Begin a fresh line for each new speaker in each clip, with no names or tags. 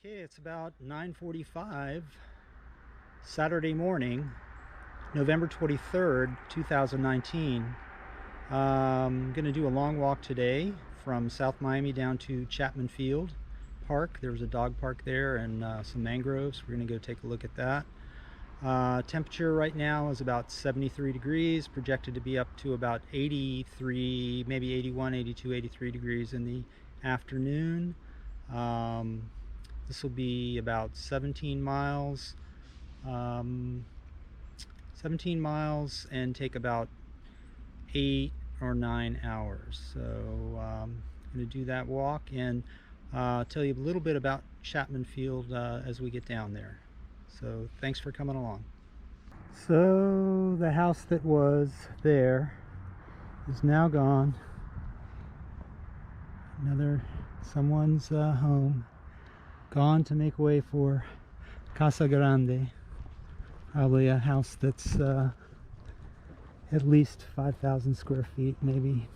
Okay, it's about 9:45 Saturday morning, November 23rd, 2019. I'm going to do a long walk today from South Miami down to Chapman Field Park. There's a dog park there and some mangroves. We're going to go take a look at that. Temperature right now is about 73 degrees, projected to be up to about 83, maybe 81, 82, 83 degrees in the afternoon. This will be about 17 miles and take about 8 or 9 hours. So I'm going to do that walk and tell you a little bit about Chapman Field as we get down there. So thanks for coming along. So the house that was there is now gone. Someone's home gone to make way for Casa Grande, probably a house that's at least 5,000 square feet, maybe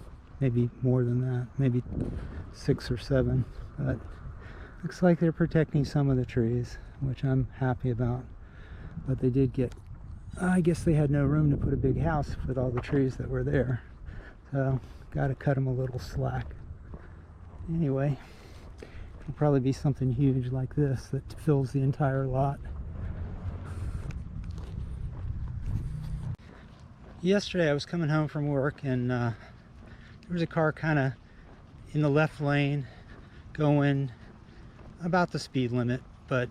more than that, maybe 6 or 7, but looks like they're protecting some of the trees, which I'm happy about. But they did get, I guess they had no room to put a big house with all the trees that were there, so got to cut them a little slack. Anyway, it'll probably be something huge like this that fills the entire lot. Yesterday I was coming home from work and there was a car kind of in the left lane going about the speed limit, but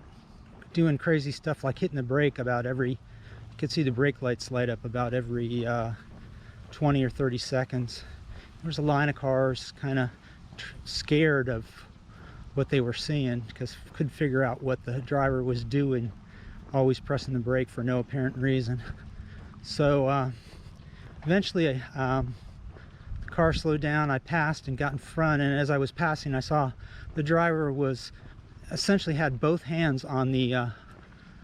doing crazy stuff like hitting the brake about every, you could see the brake lights light up about every 20 or 30 seconds. There was a line of cars kind of scared of what they were seeing because couldn't figure out what the driver was doing, always pressing the brake for no apparent reason. So eventually the car slowed down. I passed and got in front, and as I was passing I saw the driver was essentially had both hands on the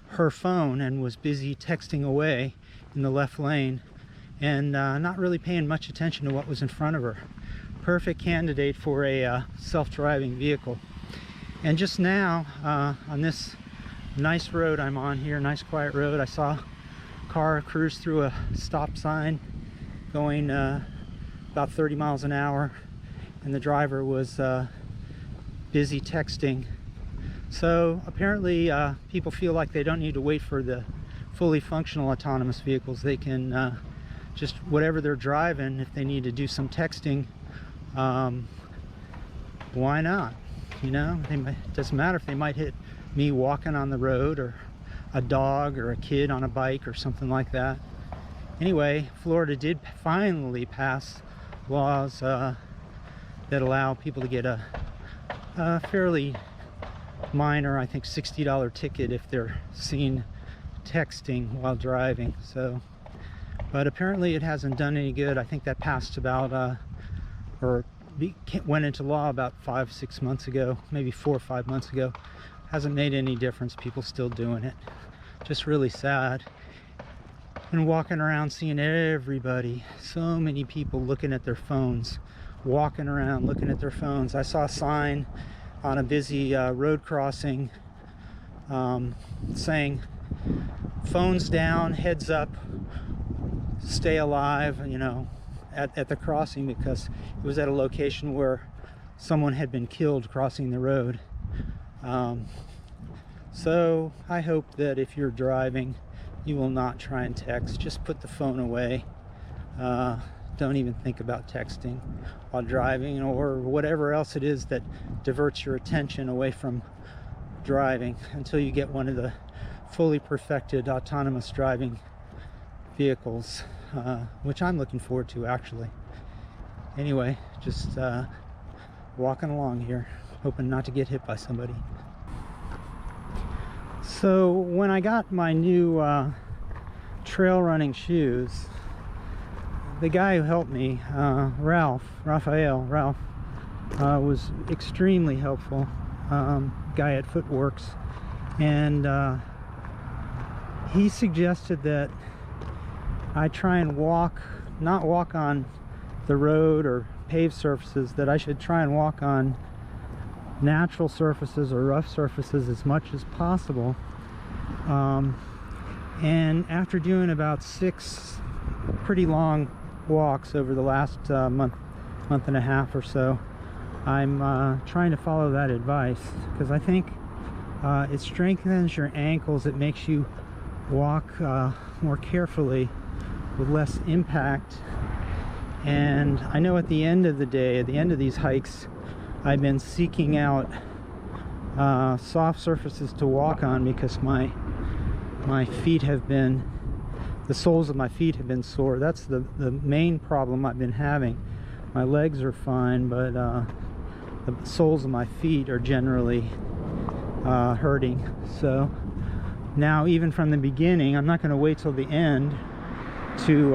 her phone and was busy texting away in the left lane and not really paying much attention to what was in front of her. Perfect candidate for a self-driving vehicle. And just now on this nice road I'm on here, nice quiet road, I saw a car cruise through a stop sign going about 30 miles an hour, and the driver was busy texting. So apparently people feel like they don't need to wait for the fully functional autonomous vehicles. They can just, whatever they're driving, if they need to do some texting, why not? You know, it doesn't matter if they might hit me walking on the road or a dog or a kid on a bike or something like that. Anyway, Florida did finally pass laws that allow people to get a fairly minor, I think $60 ticket if they're seen texting while driving. So, but apparently it hasn't done any good. I think that passed about went into law about 5-6 months ago, maybe 4 or 5 months ago. Hasn't made any difference. People still doing it. Just really sad. And walking around seeing everybody, so many people looking at their phones, walking around looking at their phones. I saw a sign on a busy road crossing saying phones down, heads up, stay alive, you know, at the crossing, because it was at a location where someone had been killed crossing the road. So I hope that if you're driving, you will not try and text. Just put the phone away. Don't even think about texting while driving, or whatever else it is that diverts your attention away from driving, until you get one of the fully perfected autonomous driving vehicles, which I'm looking forward to, actually. Anyway, just walking along here, hoping not to get hit by somebody. So when I got my new trail running shoes, the guy who helped me, Ralph, was extremely helpful. Guy at Footworks, and he suggested that I try and not walk on the road or paved surfaces, that I should try and walk on natural surfaces or rough surfaces as much as possible. And after doing about 6 pretty long walks over the last month and a half or so, I'm trying to follow that advice, because I think it strengthens your ankles. It makes you walk more carefully with less impact. And I know at the end of the day, at the end of these hikes, I've been seeking out soft surfaces to walk on, because my feet have been, the soles of my feet have been sore. That's the main problem I've been having. My legs are fine, but the soles of my feet are generally hurting. So now, even from the beginning, I'm not going to wait till the end to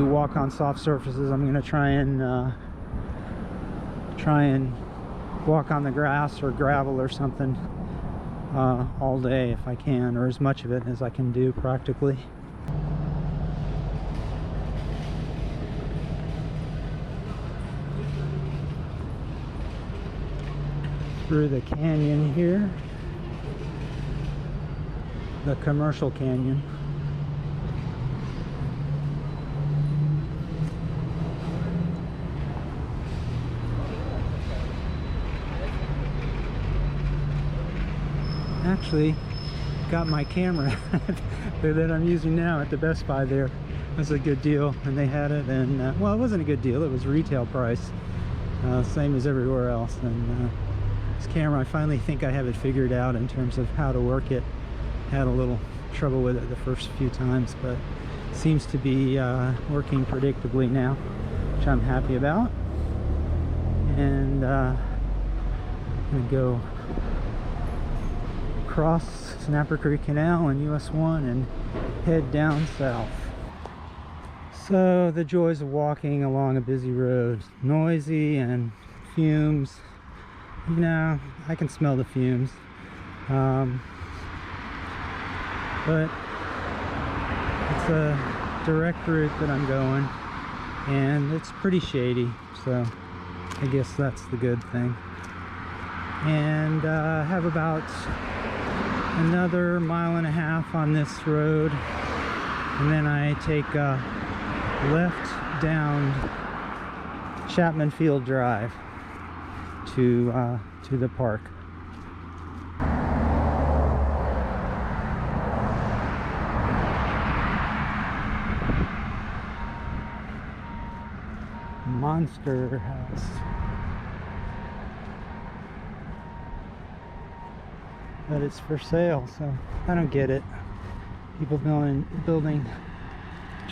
walk on soft surfaces. I'm going to try and walk on the grass or gravel or something all day if I can, or as much of it as I can do practically. Through the canyon here, the commercial canyon. Actually got my camera that I'm using now at the Best Buy there. It was a good deal, and they had it, and well, it wasn't a good deal, it was retail price, same as everywhere else. And this camera, I finally think I have it figured out in terms of how to work it. Had a little trouble with it the first few times, but seems to be working predictably now, which I'm happy about. And I'm gonna go across Snapper Creek Canal and US 1 and head down south. So the joys of walking along a busy road, noisy and fumes. You know, I can smell the fumes, but it's a direct route that I'm going, and it's pretty shady, so I guess that's the good thing. And I have about another 1.5 miles on this road, and then I take a left down Chapman Field Drive to the park. Monster House. But it's for sale, so I don't get it. People building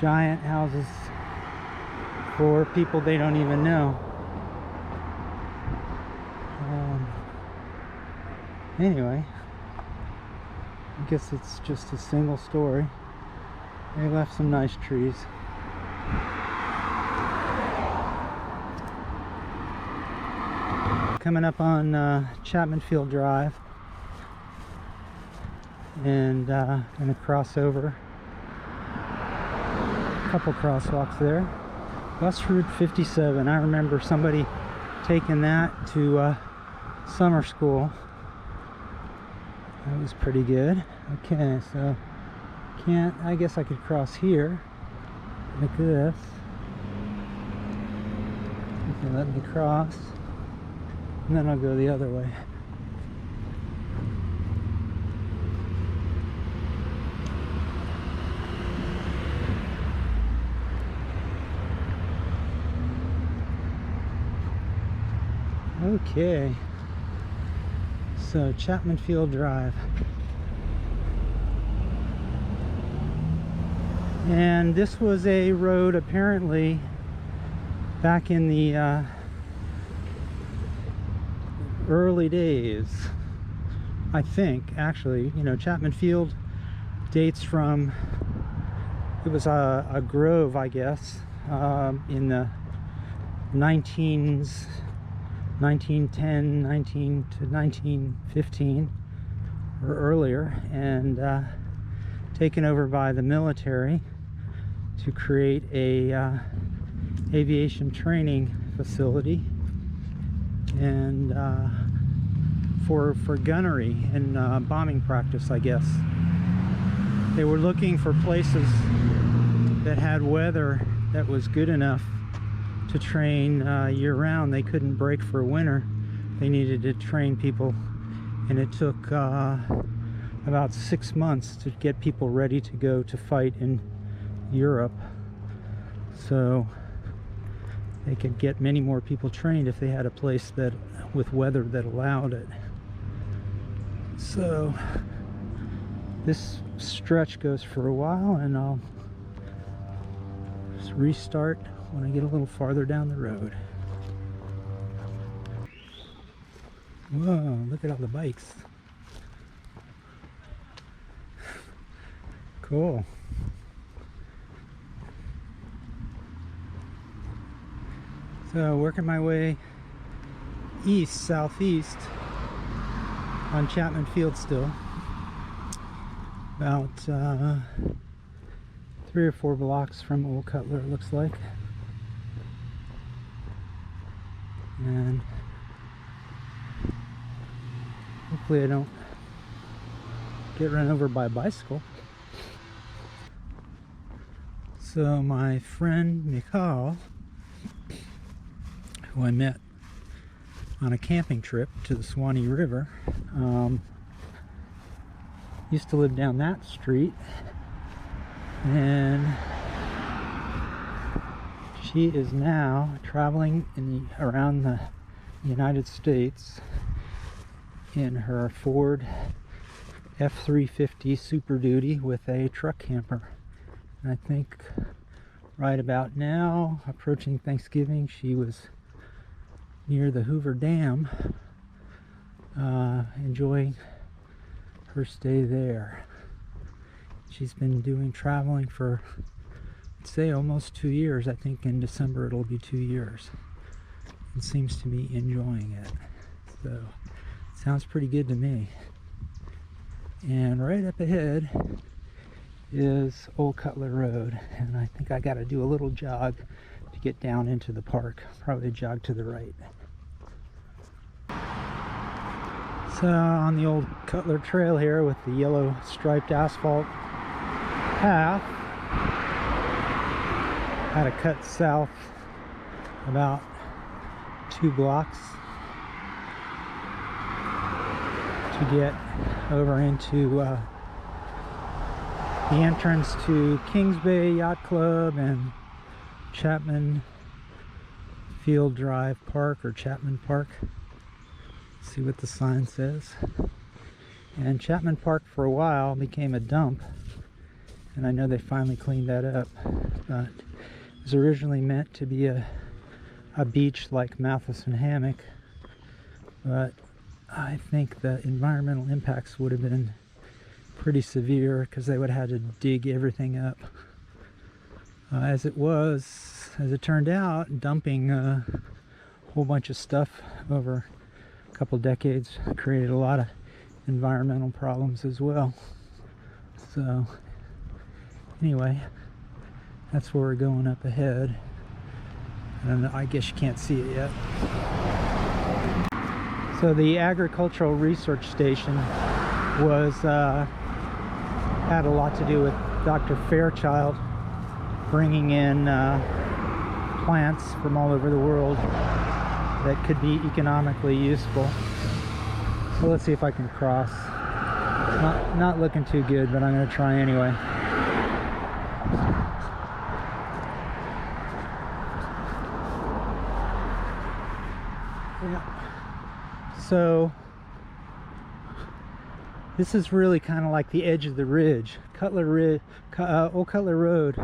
giant houses for people they don't even know. Anyway, I guess it's just a single story. They left some nice trees. Coming up on Chapman Field Drive, and gonna cross over a couple crosswalks there. Bus Route 57. I remember somebody taking that to summer school. That was pretty good. Okay, so I guess I could cross here like this. Okay, let me cross, and then I'll go the other way. Okay, so Chapman Field Drive, and this was a road apparently back in the early days, I think. Actually, you know, Chapman Field dates from, it was a grove, I guess, in the 1910 to 1915 or earlier, and taken over by the military to create a aviation training facility. and for gunnery and bombing practice, I guess. They were looking for places that had weather that was good enough to train year-round. They couldn't break for winter. They needed to train people, and it took about 6 months to get people ready to go to fight in Europe. So they could get many more people trained if they had a place that with weather that allowed it. So this stretch goes for a while, and I'll just restart when I get a little farther down the road. Whoa, look at all the bikes. Cool. So working my way east, southeast on Chapman Field still. About 3 or 4 blocks from Old Cutler, it looks like. And hopefully I don't get run over by a bicycle. So my friend Mikhail, who I met on a camping trip to the Swanee River, used to live down that street, and she is now traveling around the United States in her Ford F-350 Super Duty with a truck camper. And I think right about now, approaching Thanksgiving, she was near the Hoover Dam, enjoying her stay there. She's been doing traveling for, I'd say, almost 2 years. I think in December it'll be 2 years, and seems to be enjoying it. So it sounds pretty good to me. And right up ahead is Old Cutler Road, and I think I got to do a little jog to get down into the park. Probably jog to the right. So on the Old Cutler Trail here with the yellow striped asphalt path, had to cut south about 2 blocks to get over into the entrance to Kings Bay Yacht Club and Chapman Field Drive Park, or Chapman Park. See what the sign says. And Chapman Park for a while became a dump, and I know they finally cleaned that up, but it was originally meant to be a beach like Matheson Hammock, but I think the environmental impacts would have been pretty severe because they would have had to dig everything up. As it turned out, dumping a whole bunch of stuff over a couple decades created a lot of environmental problems as well. So anyway, that's where we're going up ahead. And I guess you can't see it yet. So the Agricultural Research Station was had a lot to do with Dr. Fairchild bringing in plants from all over the world that could be economically useful. So let's see if I can cross. Not looking too good, but I'm going to try anyway. Yeah. So this is really kind of like the edge of the ridge. Old Cutler Road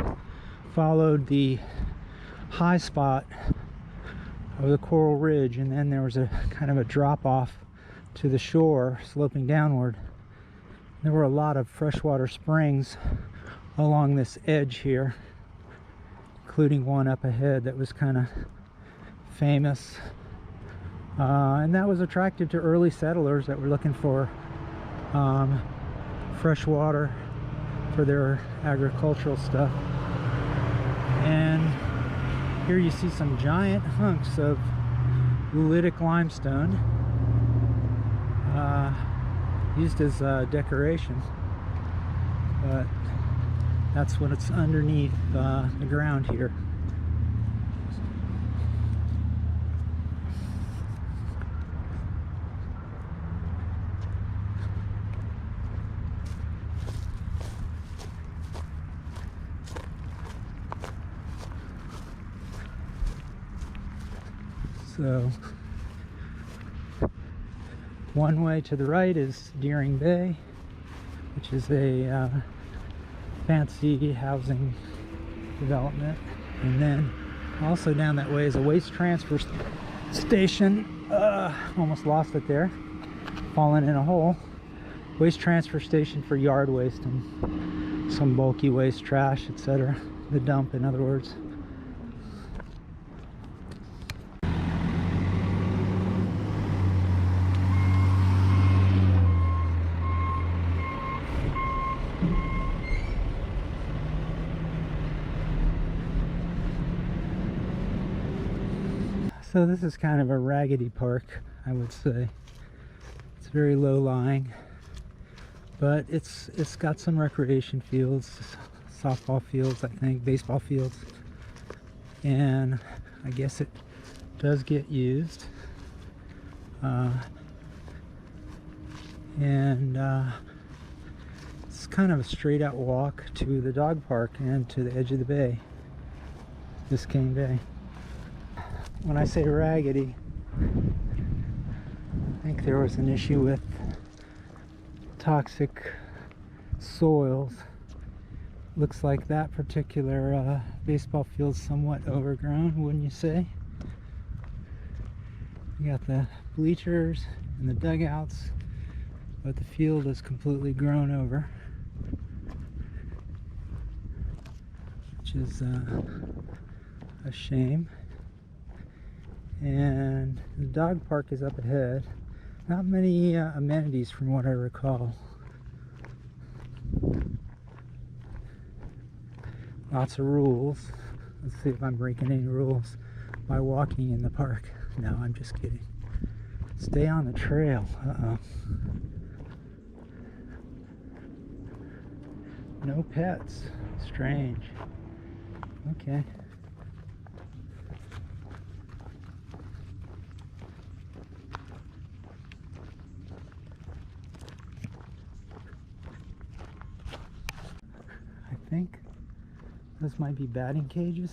followed the high spot of the Coral Ridge, and then there was a kind of a drop off to the shore sloping downward. There were a lot of freshwater springs along this edge here, including one up ahead that was kind of famous, and that was attractive to early settlers that were looking for fresh water for their agricultural stuff. And here you see some giant hunks of oolitic limestone used as decoration, but that's what it's underneath the ground here. So one way to the right is Deering Bay, which is a fancy housing development, and then also down that way is a waste transfer station. Almost lost it there, fallen in a hole. Waste transfer station for yard waste and some bulky waste, trash, etc. The dump, in other words. So this is kind of a raggedy park, I would say. It's very low-lying, but it's got some recreation fields, softball fields, I think, baseball fields, and I guess it does get used. It's kind of a straight-out walk to the dog park and to the edge of the bay, Biscayne Bay. When I say raggedy, I think there was an issue with toxic soils. Looks like that particular baseball field's somewhat overgrown, wouldn't you say? You got the bleachers and the dugouts, but the field is completely grown over, which is a shame. And the dog park is up ahead. Not many amenities from what I recall. Lots of rules. Let's see if I'm breaking any rules by walking in the park. No, I'm just kidding. Stay on the trail. Uh-oh. No pets. Strange. Okay. I think those might be batting cages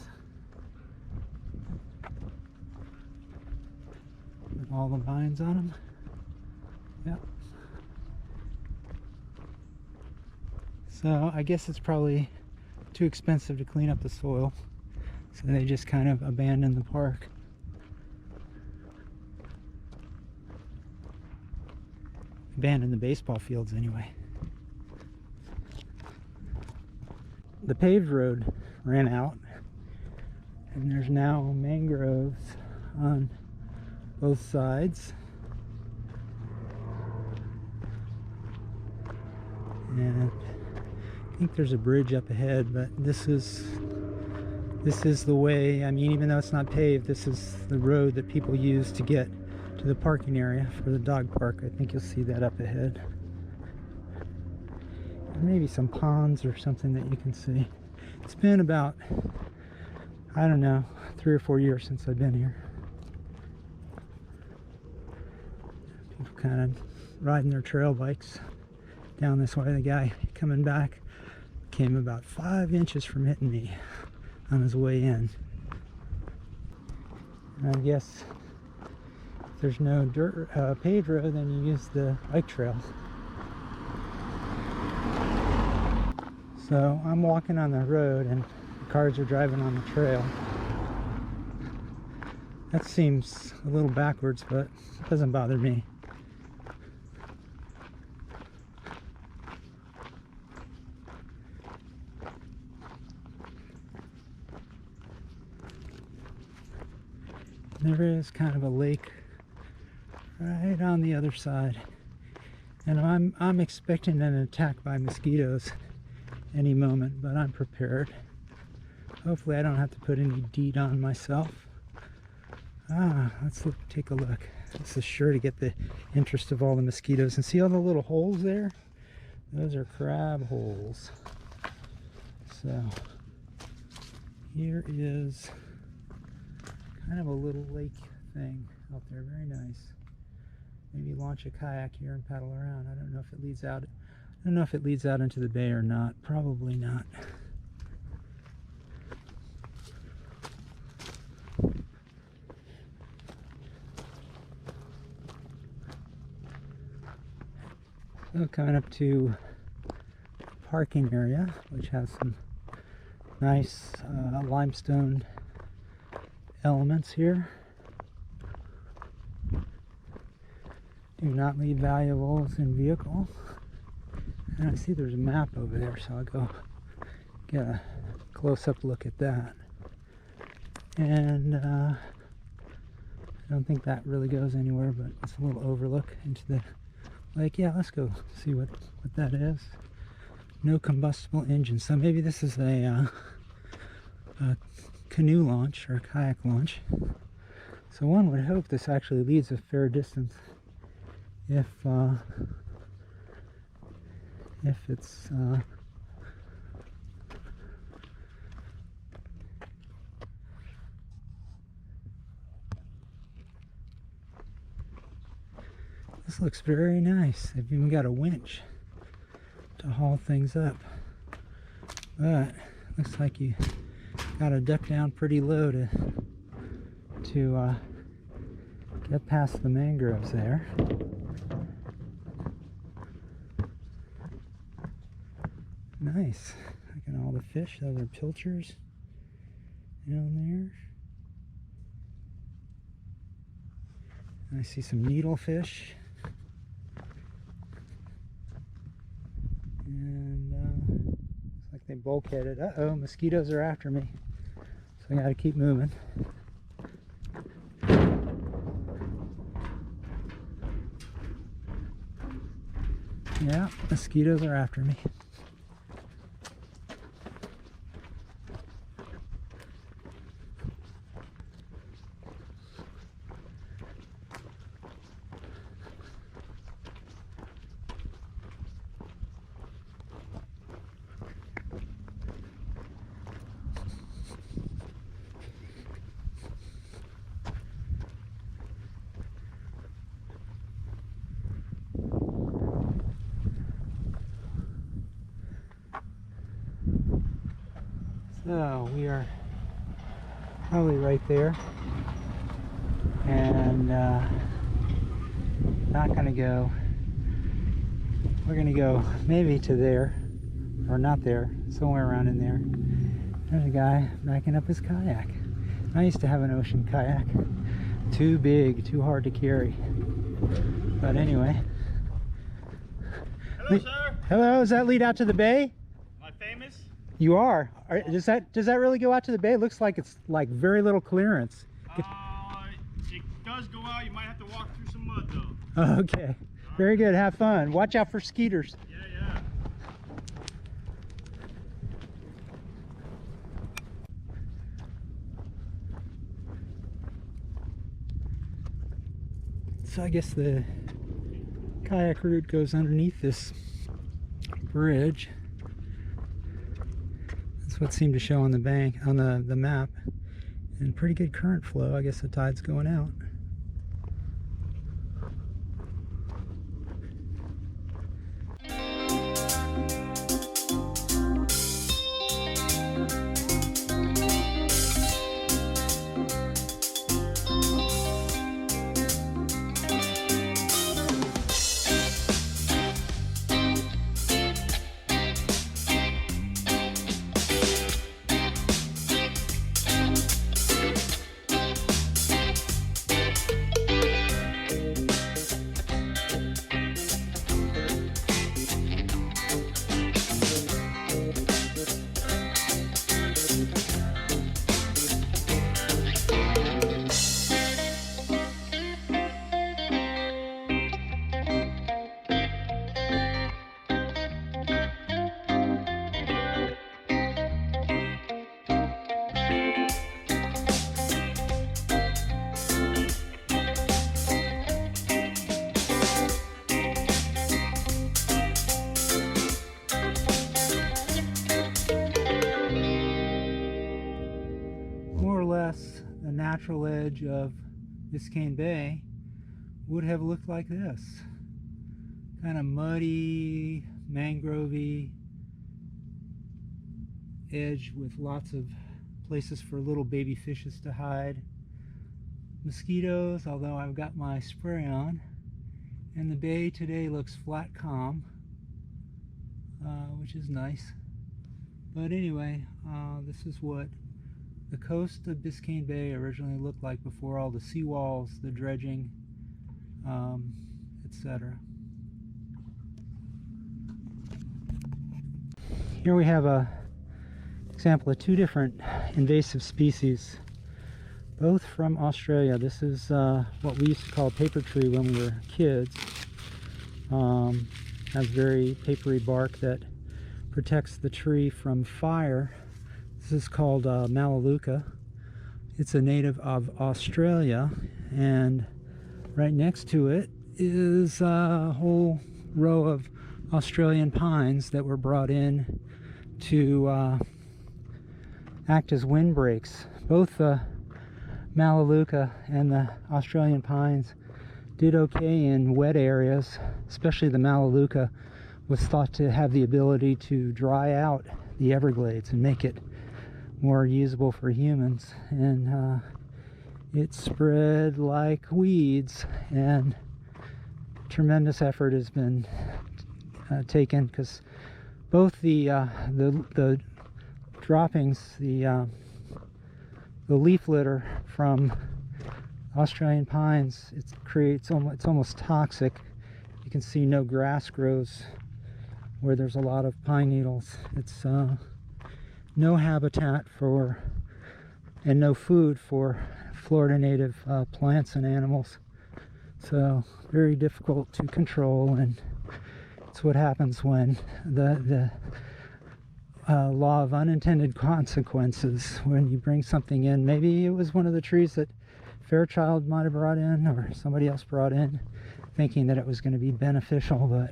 with all the vines on them. Yep. So I guess it's probably too expensive to clean up the soil, so they just kind of abandoned the park. Abandoned the baseball fields anyway. The paved road ran out, and there's now mangroves on both sides, and I think there's a bridge up ahead, but this is the way. I mean, even though it's not paved, this is the road that people use to get to the parking area for the dog park. I think you'll see that up ahead. Maybe some ponds or something that you can see. It's been about, I don't know, 3 or 4 years since I've been here. People kind of riding their trail bikes down this way. The guy coming back came about 5 inches from hitting me on his way in. And I guess if there's no dirt paved road, then you use the bike trail. So I'm walking on the road and the cars are driving on the trail. That seems a little backwards, but it doesn't bother me. There is kind of a lake right on the other side, and I'm expecting an attack by mosquitoes any moment, but I'm prepared. Hopefully I don't have to put any DEET on myself. Let's take a look. This is sure to get the interest of all the mosquitoes. And see all the little holes there? Those are crab holes. So here is kind of a little lake thing out there. Very nice. Maybe launch a kayak here and paddle around. I don't know if it leads out. I don't know if it leads out into the bay or not. Probably not. So coming up to the parking area, which has some nice limestone elements here. Do not leave valuables in vehicle. And I see there's a map over there, so I'll go get a close-up look at that. And I don't think that really goes anywhere, but it's a little overlook into the lake. Yeah, let's go see what that is. No combustible engine, so maybe this is a canoe launch or a kayak launch. So one would hope this actually leads a fair distance if it's this looks very nice. They've even got a winch to haul things up, but looks like you got to duck down pretty low to get past the mangroves there. Nice. Look at all the fish. Those are pilchards down there. I see some needlefish. And looks like they bulkheaded. Uh-oh, mosquitoes are after me. So I gotta keep moving. Yeah, mosquitoes are after me. So we are probably right there, and not gonna go. We're gonna go maybe to there, or not there, somewhere around in there. There's a guy backing up his kayak. I used to have an ocean kayak. Too big, too hard to carry. But anyway.
Hello, sir.
Hello, does that lead out to the bay?
Am I famous?
You are. Does that really go out to the bay? It looks like it's like very little clearance.
It does go out. You might have to walk through some mud though.
Okay. Very good. Have fun. Watch out for skeeters.
Yeah.
So I guess the kayak route goes underneath this bridge. That's what seemed to show on the bank, on the map. And pretty good current flow. I guess the tide's going out. natural edge of Biscayne Bay would have looked like this. Kind of muddy, mangrovey edge with lots of places for little baby fishes to hide. Mosquitoes, although I've got my spray on. And the bay today looks flat calm, which is nice. But anyway, this is what the coast of Biscayne Bay originally looked like before all the seawalls, the dredging, etc. Here we have a example of two different invasive species, both from Australia. This is what we used to call paper tree when we were kids. Has very papery bark that protects the tree from fire. This is called Melaleuca. It's a native of Australia, and right next to it is a whole row of Australian pines that were brought in to act as windbreaks. Both the Melaleuca and the Australian pines did okay in wet areas, especially the Melaleuca was thought to have the ability to dry out the Everglades and make it more usable for humans. And it spread like weeds, and tremendous effort has been taken, because both the droppings, the leaf litter from Australian pines, it's almost toxic. You can see no grass grows where there's a lot of pine needles. It's no habitat for and no food for Florida native plants and animals. So very difficult to control, and it's what happens when the law of unintended consequences, when you bring something in. Maybe it was one of the trees that Fairchild might have brought in, or somebody else brought in, thinking that it was going to be beneficial, but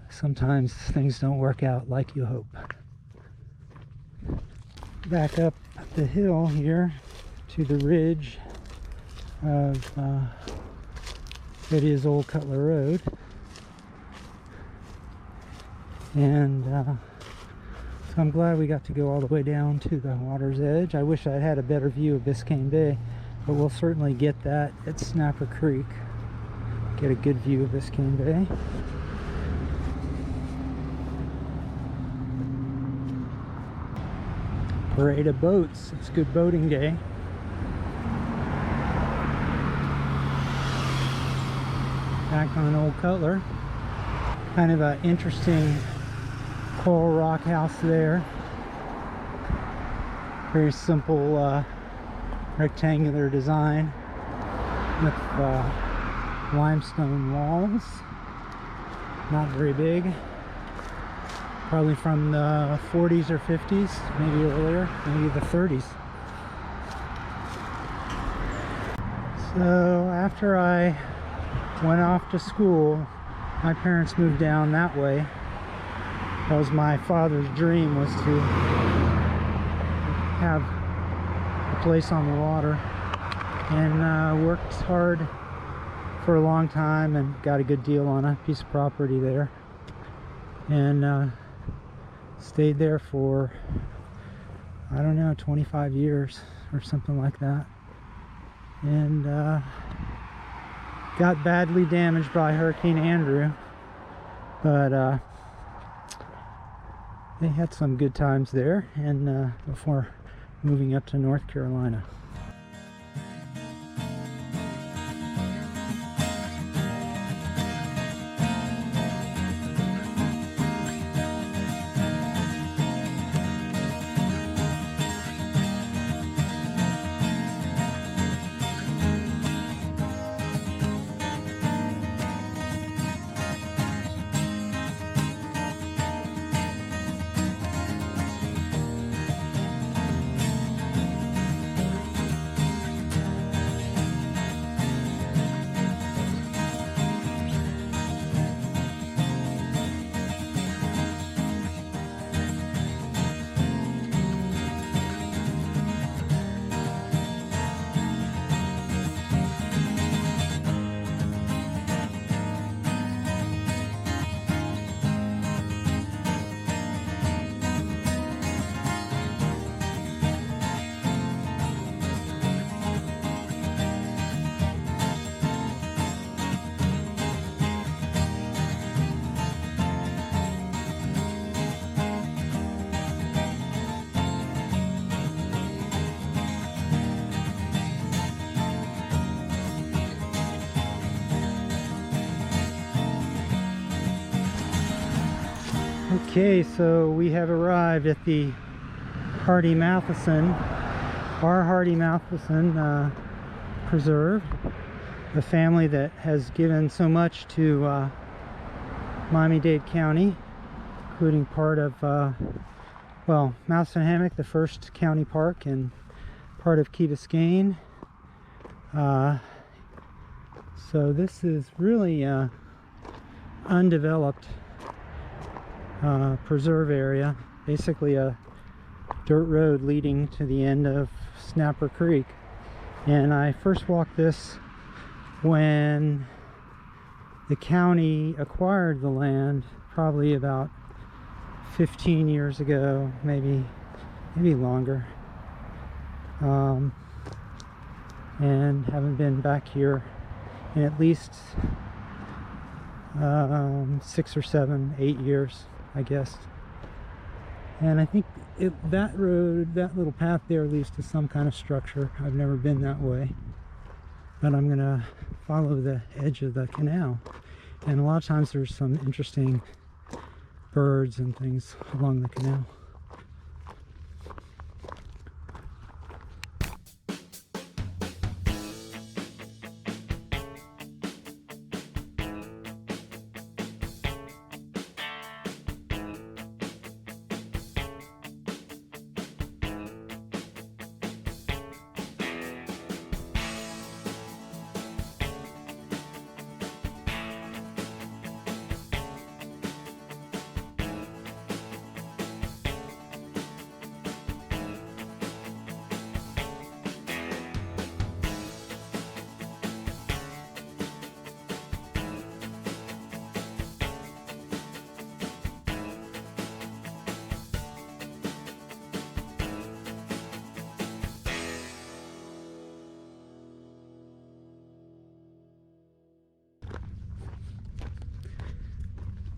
sometimes things don't work out like you hope. Back up the hill here to the ridge of that is Old Cutler Road, and so I'm glad we got to go all the way down to the water's edge. I wish I'd had a better view of Biscayne Bay, but we'll certainly get that at Snapper Creek. Get a good view of Biscayne Bay. Parade of boats. It's a good boating day. Back on Old Cutler. Kind of an interesting coral rock house there. Very simple rectangular design with limestone walls. Not very big. Probably from the 40s or 50s, maybe earlier, maybe the 30s. So after I went off to school, my parents moved down that way. That was my father's dream, was to have a place on the water, and worked hard for a long time and got a good deal on a piece of property there, and stayed there for, I don't know, 25 years or something like that, and got badly damaged by Hurricane Andrew, but they had some good times there, and before moving up to North Carolina. Okay, so we have arrived at the Hardy Matheson, our Hardy Matheson Preserve, the family that has given so much to Miami-Dade County, including part of, well, Matheson Hammock, the first county park, and part of Key Biscayne. So this is really undeveloped preserve area, basically a dirt road leading to the end of Snapper Creek. And I first walked this when the county acquired the land, probably about 15 years ago, maybe longer, and haven't been back here in at least 6 or 7, 8 years, I guess. And I think that road, that little path there, leads to some kind of structure. I've never been that way, but I'm gonna follow the edge of the canal. And a lot of times there's some interesting birds and things along the canal.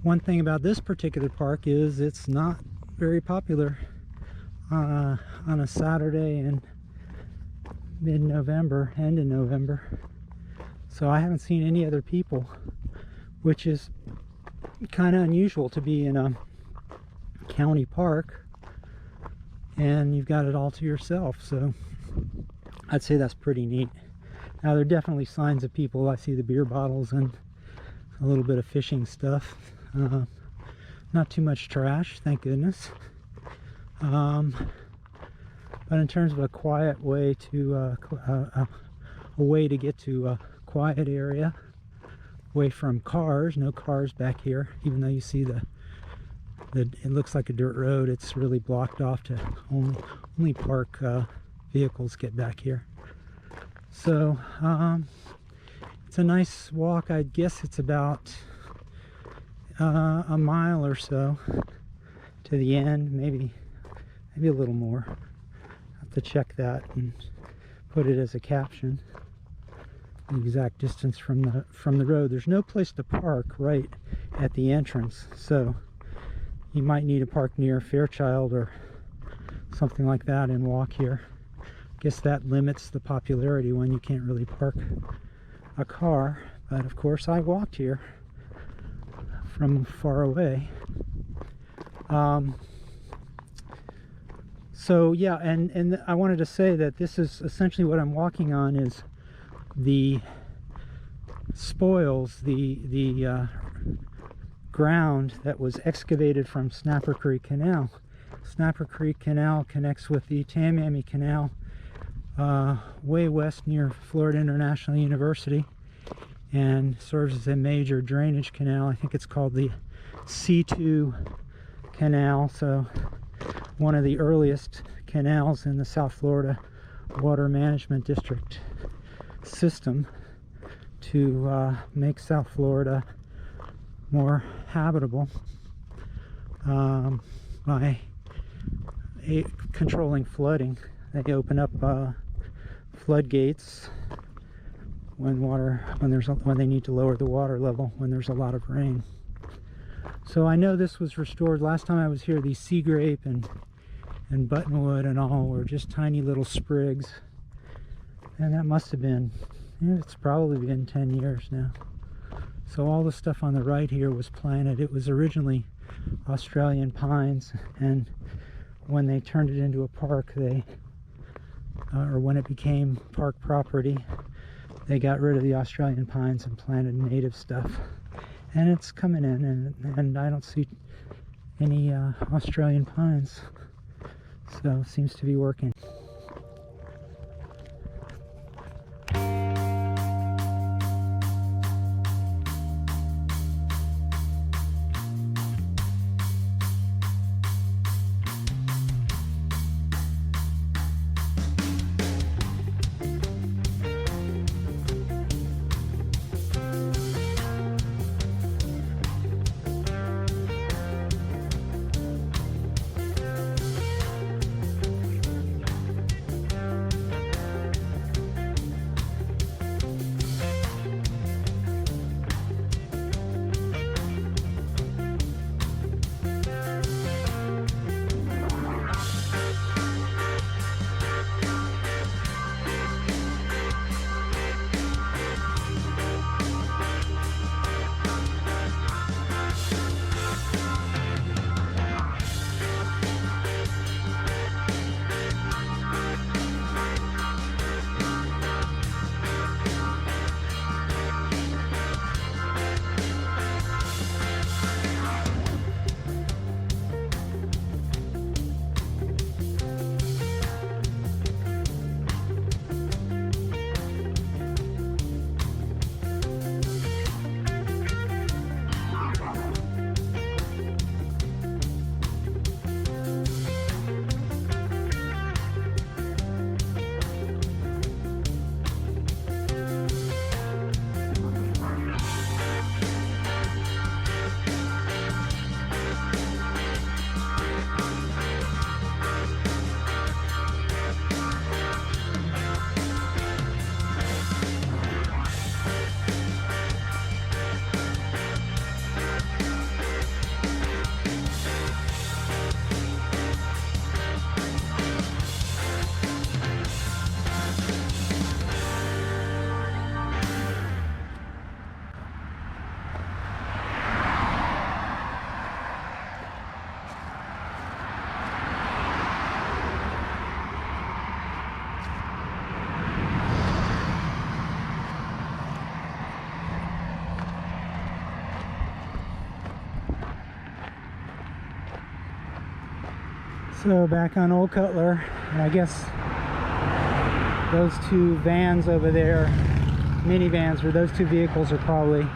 One thing about this particular park is it's not very popular on a Saturday in mid-November, end of November. So I haven't seen any other people, which is kind of unusual to be in a county park and you've got it all to yourself. So I'd say that's pretty neat. Now there are definitely signs of people. I see the beer bottles and a little bit of fishing stuff. Not too much trash, thank goodness. But in terms of a quiet way to a way to get to a quiet area away from cars, no cars back here, even though you see it looks like a dirt road, it's really blocked off to only park vehicles get back here. So it's a nice walk. I guess it's about a mile or so to the end, maybe a little more. I have to check that and put it as a caption, the exact distance from the road. There's no place to park right at the entrance, so you might need to park near Fairchild or something like that and walk here. I guess that limits the popularity when you can't really park a car, but of course I walked here from far away. So yeah, and I wanted to say that this is essentially what I'm walking on is the spoils, the ground that was excavated from Snapper Creek Canal. Snapper Creek Canal connects with the Tamiami Canal way west near Florida International University, and serves as a major drainage canal. I think it's called the C2 canal, so one of the earliest canals in the South Florida Water Management District system to make South Florida more habitable by controlling flooding. They open up floodgates when they need to lower the water level when there's a lot of rain. So I know this was restored. Last time I was here, these sea grape and buttonwood and all were just tiny little sprigs, and that must have been, it's probably been 10 years now. So all the stuff on the right here was planted. It was originally Australian pines, and when they turned it into a park, or when it became park property, they got rid of the Australian pines and planted native stuff. And it's coming in, and I don't see any Australian pines, so it seems to be working. So back on Old Cutler, and I guess those two vans over there, minivans, or those two vehicles are probably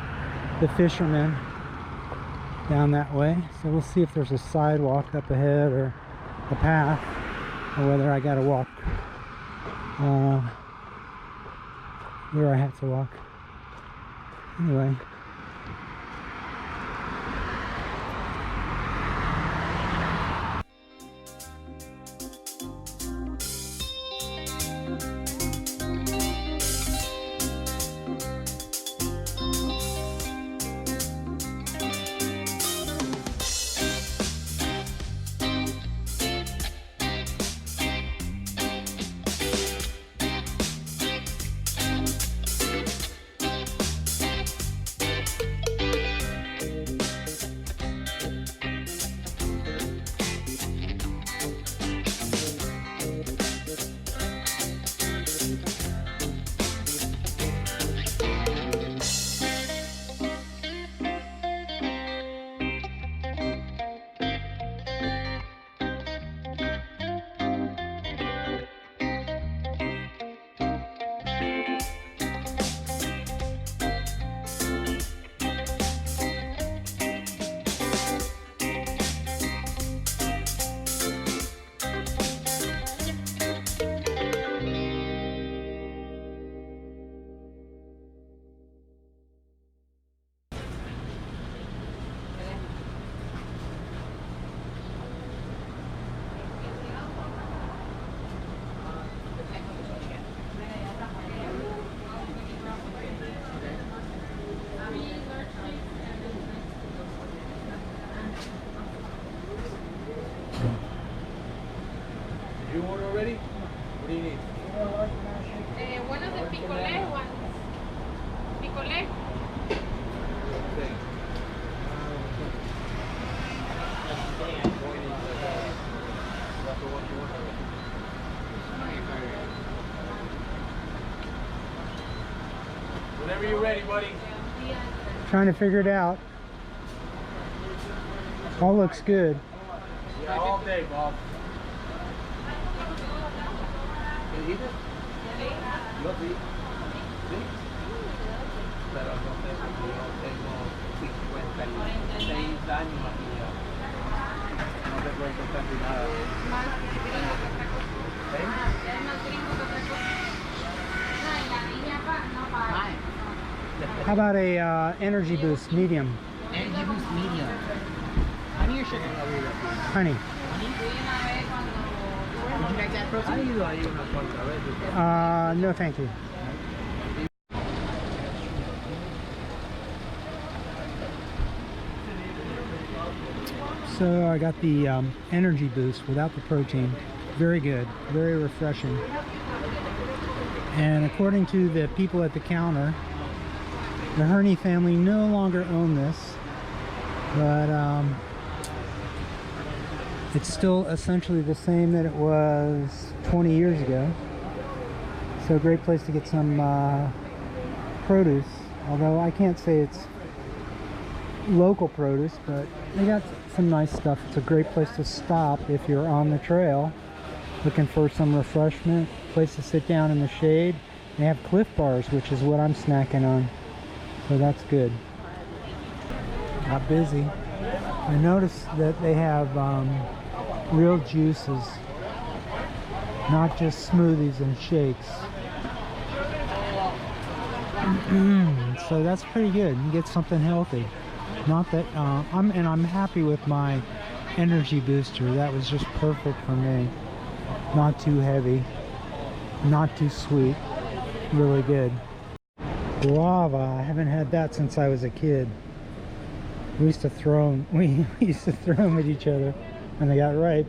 the fishermen down that way. So we'll see if there's a sidewalk up ahead or a path, or whether I gotta walk where I have to walk. Anyway.
Whenever you're ready, buddy.
Trying to figure it out. All looks good.
Yeah, all day, Bob.
Pero entonces yo tengo 56 años aquí ya. No te puedo contar ni nada.
How about a energy boost medium?
Energy boost medium. Honey or sugar?
Honey.
Would you like that protein?
Ha ido ahí una cuantas veces.
No, thank you. So I got the energy boost without the protein. Very good, very refreshing. And according to the people at the counter, the Hirni family no longer own this, but it's still essentially the same that it was 20 years ago. So a great place to get some produce, although I can't say it's local produce, but they got some nice stuff. It's a great place to stop if you're on the trail looking for some refreshment, place to sit down in the shade. They have Cliff Bars, which is what I'm snacking on, so that's good. Got busy. I noticed that they have real juices, not just smoothies and shakes. So that's pretty good. You get something healthy. Not that I'm happy with my energy booster. That was just perfect for me. Not too heavy, not too sweet. Really good. Guava. I haven't had that since I was a kid. We used to throw them. We used to throw them at each other when they got ripe.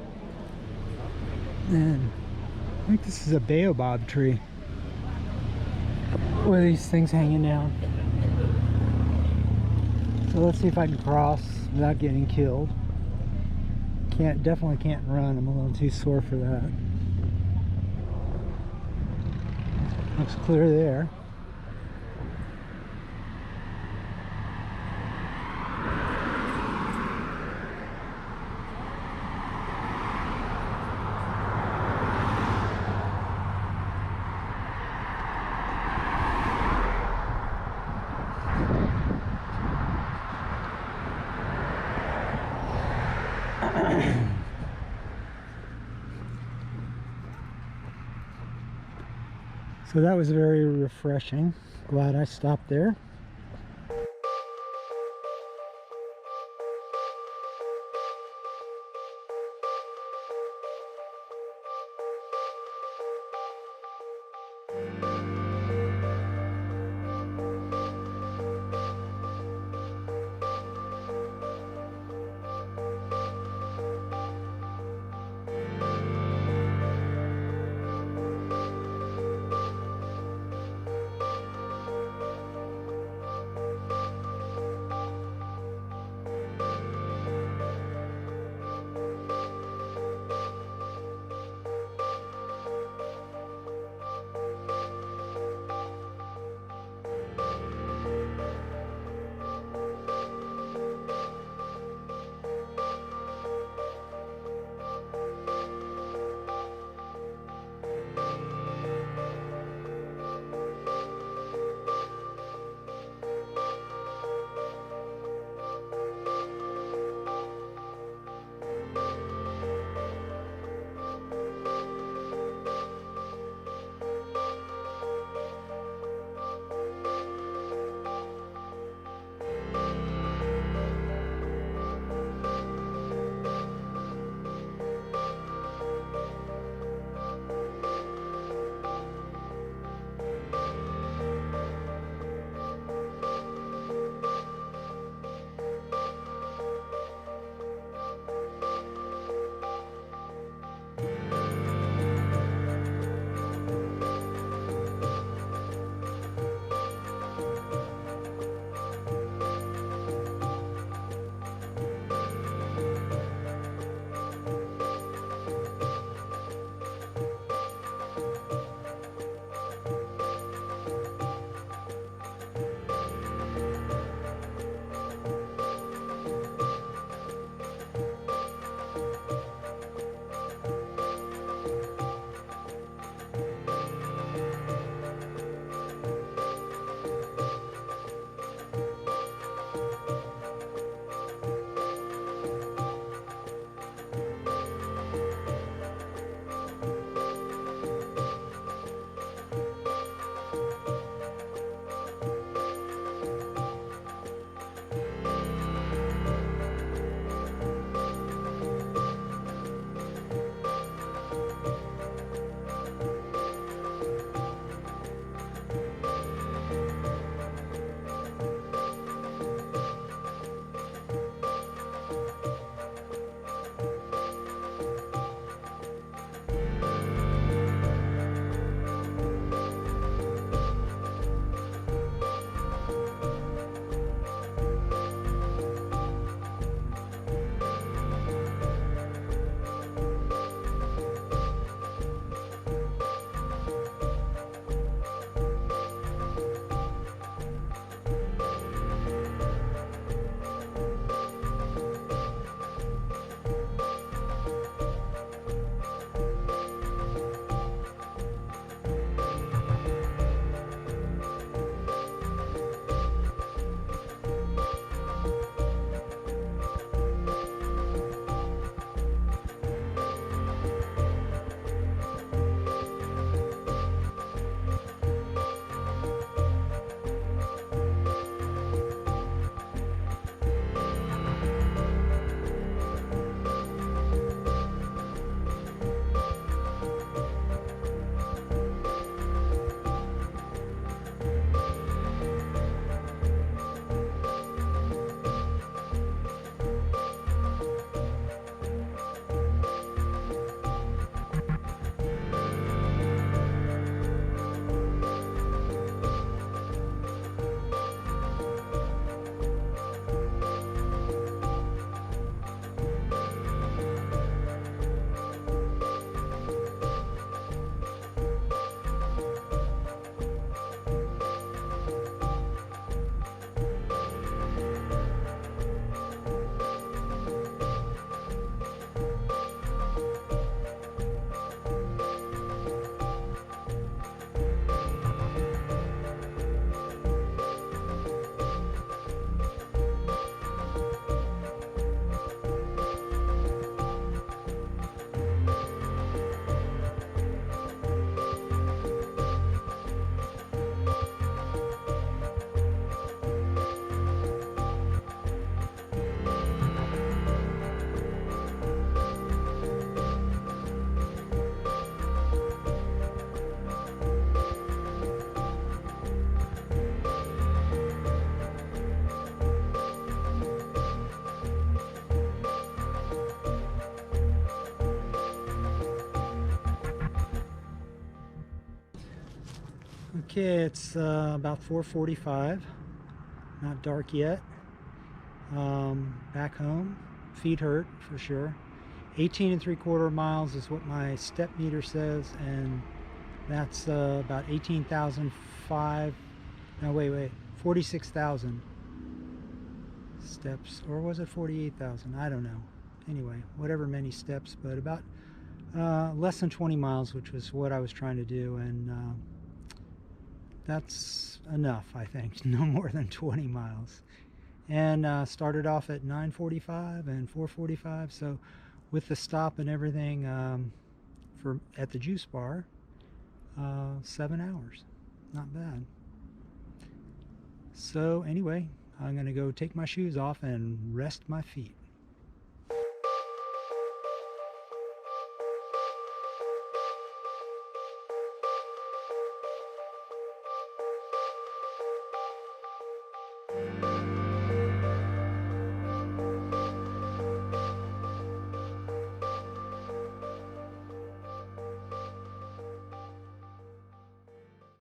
And I think this is a baobab tree. What are these things hanging down? So let's see if I can cross without getting killed. Definitely can't run. I'm a little too sore for that. Looks clear there. So that was very refreshing. Glad I stopped there. Okay, it's about 4:45. Not dark yet. Back home. Feet hurt for sure. 18 3/4 miles is what my step meter says, and that's about 18,005. No, wait, 46,000 steps, or was it 48,000? I don't know. Anyway, whatever many steps, but about less than 20 miles, which was what I was trying to do, and that's enough, I think. No more than 20 miles. And started off at 9:45 and 4:45, so with the stop and everything at the juice bar, 7 hours. Not bad. So anyway, I'm gonna go take my shoes off and rest my feet.